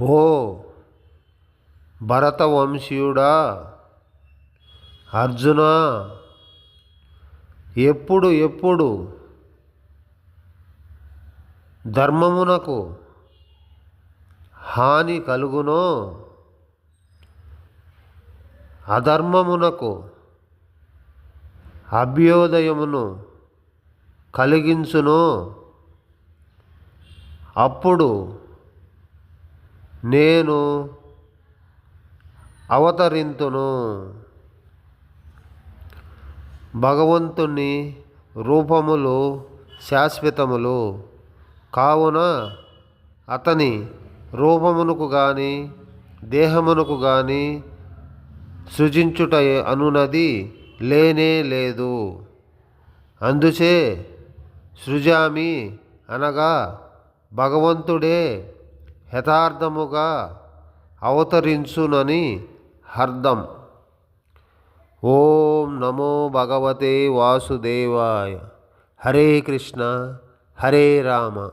ఓ భరతవంశీయుడా అర్జున, ఎప్పుడు ఎప్పుడు ధర్మమునకు హాని కలుగునో, అధర్మమునకు అభ్యోదయమును కలిగించును, అప్పుడు నేను అవతరింతును. భగవంతుని రూపములు శాశ్వతములు కావున అతని రూపమునకు గాని దేహమునకు గాని సృజించుట అనునది లేనే లేదు. అందుచే సృజామి అనగా భగవంతుడే యథార్థముగా అవతరించునని అర్థం. ఓం నమో భగవతే వాసుదేవాయ. హరే కృష్ణ హరే రామ.